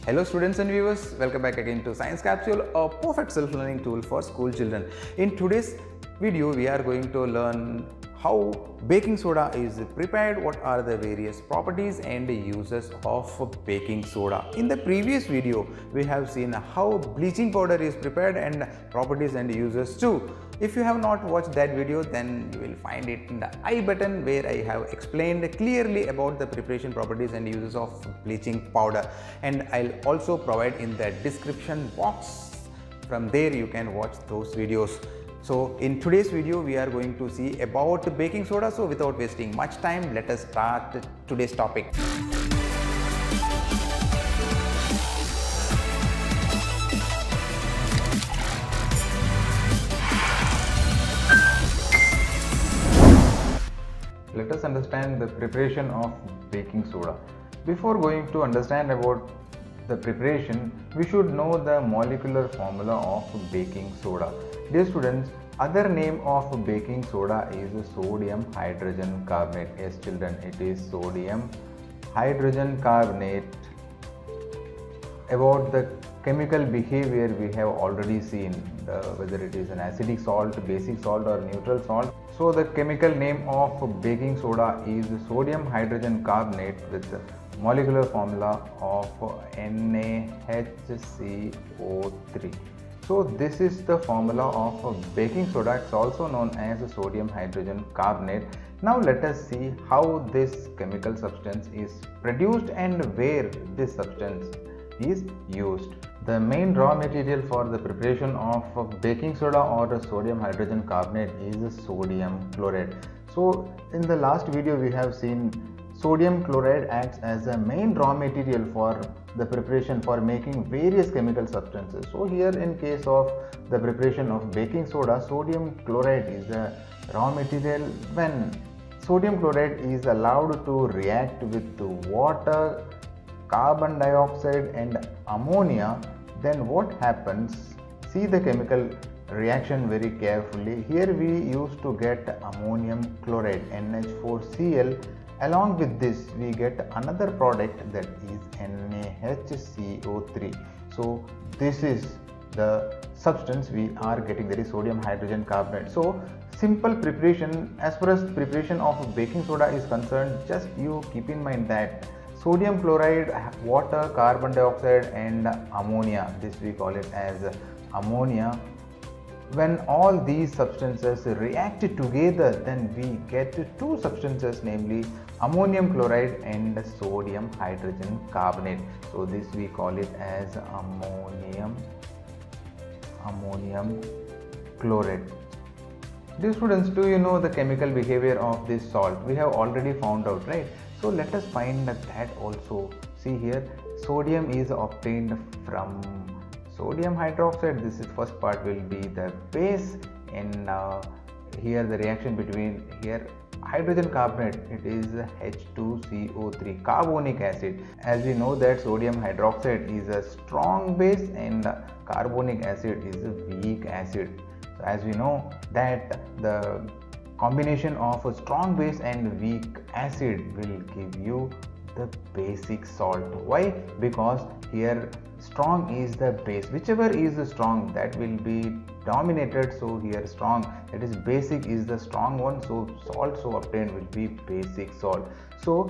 Hello students and viewers, welcome back again to Science Capsule, a perfect self-learning tool for school children. In today's video, we are going to learn how baking soda is prepared, what are the various properties and uses of baking soda. In the previous video, we have seen how bleaching powder is prepared and properties and uses too. If you have not watched that video, then you will find it in the I button where I have explained clearly about the preparation properties and uses of bleaching powder, and I'll also provide in the description box. From there you can watch those videos. So in today's video we are going to see about baking soda. So without wasting much time, let us start today's topic. Let us understand the preparation of baking soda. Before going to understand about the preparation, we should know the molecular formula of baking soda. Dear students, other name of baking soda is sodium hydrogen carbonate. Yes children, it is sodium hydrogen carbonate. About the chemical behavior we have already seen, whether it is an acidic salt, basic salt or neutral salt. So the chemical name of baking soda is sodium hydrogen carbonate with the molecular formula of NaHCO3. So this is the formula of baking soda. It's also known as sodium hydrogen carbonate. Now let us see how this chemical substance is produced and where this substance is used. The main raw material for the preparation of baking soda or sodium hydrogen carbonate is sodium chloride. So in the last video we have seen sodium chloride acts as a main raw material for the preparation for making various chemical substances. So here in case of the preparation of baking soda, sodium chloride is a raw material. When sodium chloride is allowed to react with water, carbon dioxide and ammonia, then what happens? See the chemical reaction very carefully. Here we used to get ammonium chloride, NH4Cl. Along with this we get another product, that is NaHCO3. So this is the substance we are getting, that is sodium hydrogen carbonate. So simple preparation, as far as preparation of baking soda is concerned, just you keep in mind that sodium chloride, water, carbon dioxide and ammonia, this we call it as ammonia. When all these substances react together, then we get two substances, namely ammonium chloride and sodium hydrogen carbonate. So this we call it as ammonium chloride. Dear students, do you know the chemical behavior of this salt? We have already found out, right? So let us find that also. See here, sodium is obtained from sodium hydroxide. This is first part will be the base, and here the reaction between here hydrogen carbonate, it is H2CO3, carbonic acid. As we know that sodium hydroxide is a strong base and carbonic acid is a weak acid. So as we know that the combination of a strong base and weak acid will give you the basic salt. Why? Because here strong is the base, whichever is strong that will be dominated. So here strong, that is basic is the strong one, so salt so obtained will be basic salt. So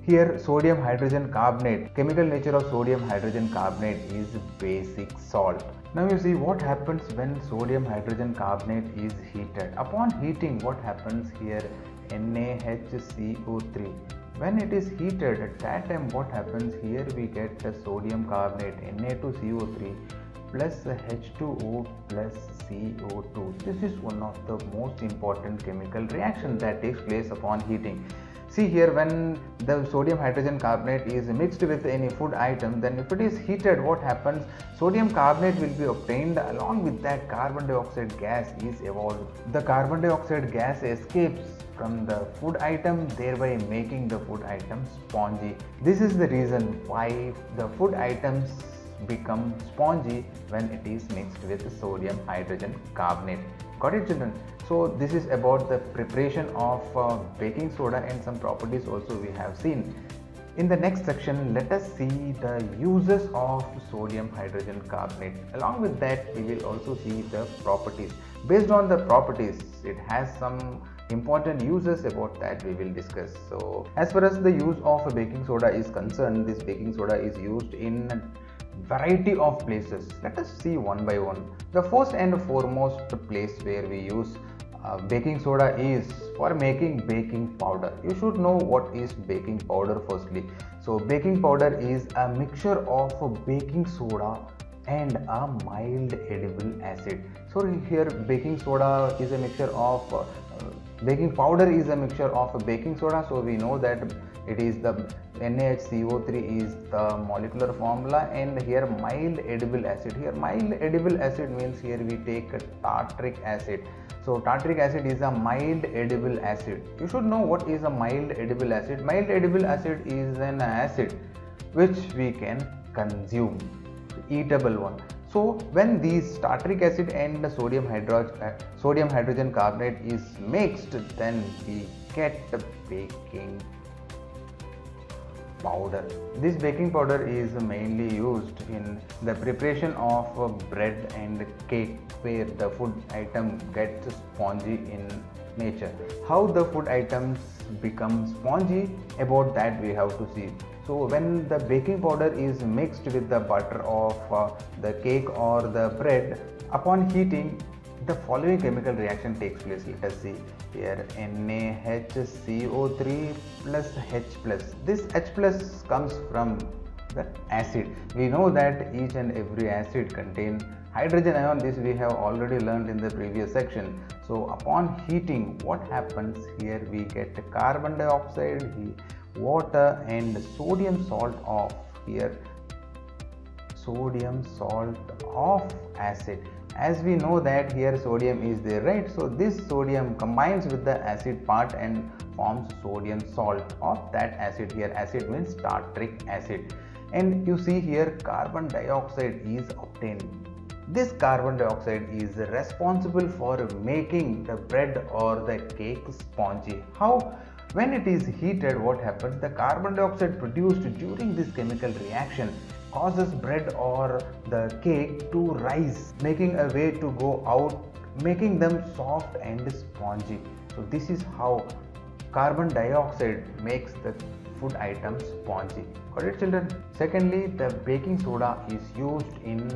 here sodium hydrogen carbonate, chemical nature of sodium hydrogen carbonate is basic salt. Now you see what happens when sodium hydrogen carbonate is heated. Upon heating, what happens here? NaHCO3. When it is heated, at that time what happens here? We get the sodium carbonate Na2CO3 plus H2O plus CO2. This is one of the most important chemical reaction that takes place upon heating. See here, when the sodium hydrogen carbonate is mixed with any food item, then if it is heated, what happens? Sodium carbonate will be obtained, along with that carbon dioxide gas is evolved. The carbon dioxide gas escapes from the food item, thereby making the food item spongy. This is the reason why the food items become spongy when it is mixed with sodium hydrogen carbonate. Got it, children? So this is about the preparation of baking soda, and some properties also we have seen. In the next section, let us see the uses of sodium hydrogen carbonate. Along with that, we will also see the properties. Based on the properties, it has some important uses about that we will discuss. So as far as the use of baking soda is concerned, this baking soda is used in variety of places. Let us see one by one. The first and foremost place where we use baking soda is for making baking powder. You should know what is baking powder firstly. So baking powder is a mixture of baking soda and a mild edible acid. So here baking soda is a mixture of baking powder is a mixture of baking soda. So we know that it is the NaHCO3 is the molecular formula, and here mild edible acid. Here mild edible acid means here we take tartaric acid. So tartaric acid is a mild edible acid. You should know what is a mild edible acid. Mild edible acid is an acid which we can consume, eatable one. So when these tartaric acid and sodium hydrogen carbonate is mixed, then we get the baking powder. This baking powder is mainly used in the preparation of bread and cake, where the food item gets spongy in nature. How the food items become spongy, about that we have to see. So when the baking powder is mixed with the butter of the cake or the bread, upon heating, the following chemical reaction takes place. Let us see here: NaHCO3 plus H plus. This H plus comes from the acid. We know that each and every acid contains hydrogen ion. This we have already learned in the previous section. So upon heating, what happens here? We get carbon dioxide, water, and sodium salt of here. Sodium salt of acid. As we know that here sodium is there, right? So this sodium combines with the acid part and forms sodium salt of that acid. Here acid means tartaric acid, and you see here carbon dioxide is obtained. This carbon dioxide is responsible for making the bread or the cake spongy. How? When it is heated, what happens? The carbon dioxide produced during this chemical reaction causes bread or the cake to rise, making a way to go out, making them soft and spongy. So this is how carbon dioxide makes the food items spongy. Got it, children? Secondly, the baking soda is used in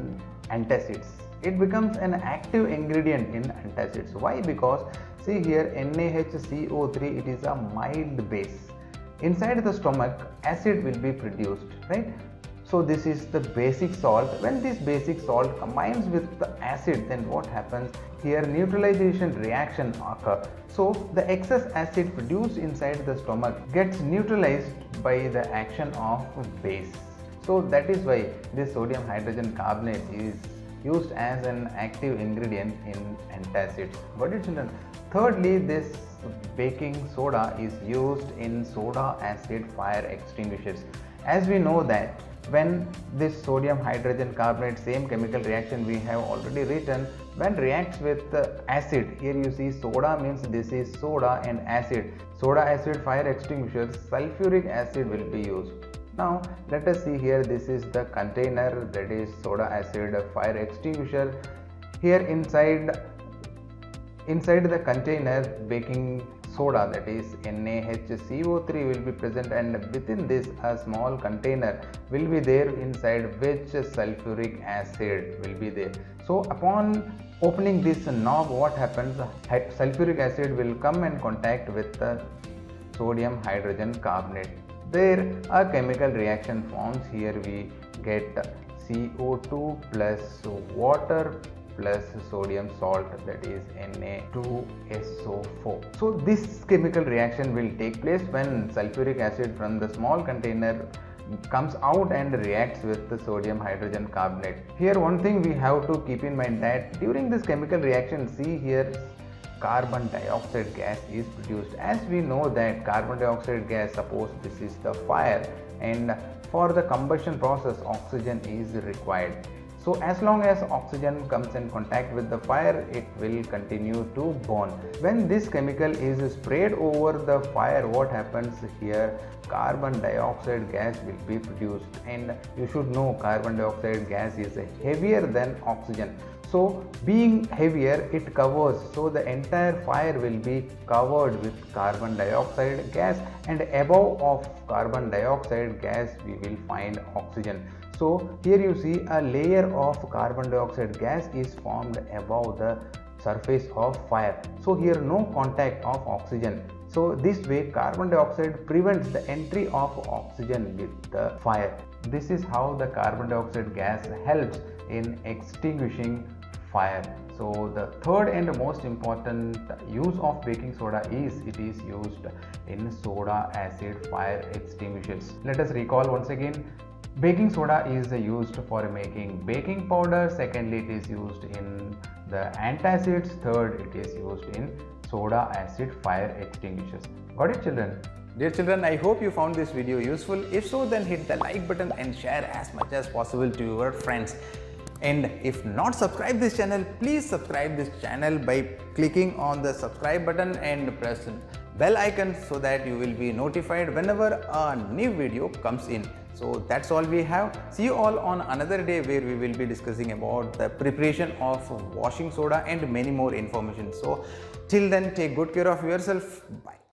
antacids. It becomes an active ingredient in antacids. Why? Because see here NaHCO3, it is a mild base. Inside the stomach, acid will be produced, right? So this is the basic salt. When this basic salt combines with the acid, then what happens? Here neutralization reaction occur. So the excess acid produced inside the stomach gets neutralized by the action of base. So that is why this sodium hydrogen carbonate is used as an active ingredient in antacids. Got it, children? Thirdly, this baking soda is used in soda acid fire extinguishers. As we know that when this sodium hydrogen carbonate, same chemical reaction we have already written, when reacts with acid, here you see soda means this is soda and acid. Soda acid fire extinguishers, sulfuric acid will be used. Now let us see here, this is the container, that is soda acid fire extinguisher. Here inside the container, baking soda, that is NaHCO3 will be present, and within this a small container will be there, inside which sulfuric acid will be there. So upon opening this knob, what happens? Sulfuric acid will come and contact with the sodium hydrogen carbonate. There a chemical reaction forms. Here we get CO2 plus water plus sodium salt, that is Na2SO4. So this chemical reaction will take place when sulfuric acid from the small container comes out and reacts with the sodium hydrogen carbonate. Here one thing we have to keep in mind, that during this chemical reaction, see here carbon dioxide gas is produced. As we know that carbon dioxide gas, suppose this is the fire, and for the combustion process oxygen is required. So as long as oxygen comes in contact with the fire, it will continue to burn. When this chemical is sprayed over the fire, what happens here? Carbon dioxide gas will be produced, and you should know carbon dioxide gas is heavier than oxygen. So being heavier, it covers, so the entire fire will be covered with carbon dioxide gas, and above of carbon dioxide gas we will find oxygen. So here you see a layer of carbon dioxide gas is formed above the surface of fire. So here no contact of oxygen. So this way carbon dioxide prevents the entry of oxygen with the fire. This is how the carbon dioxide gas helps in extinguishing fire. So the third and most important use of baking soda is it is used in soda acid fire extinguishers. Let us recall once again. Baking soda is used for making baking powder. Secondly, it is used in the antacids. Third, it is used in soda acid fire extinguishers. Got it, children? Dear children, I hope you found this video useful. If so, then hit the like button and share as much as possible to your friends. And if not subscribe this channel, please subscribe this channel by clicking on the subscribe button and press bell icon so that you will be notified whenever a new video comes in. So that's all we have. See you all on another day where we will be discussing about the preparation of washing soda and many more information. So till then, take good care of yourself. Bye.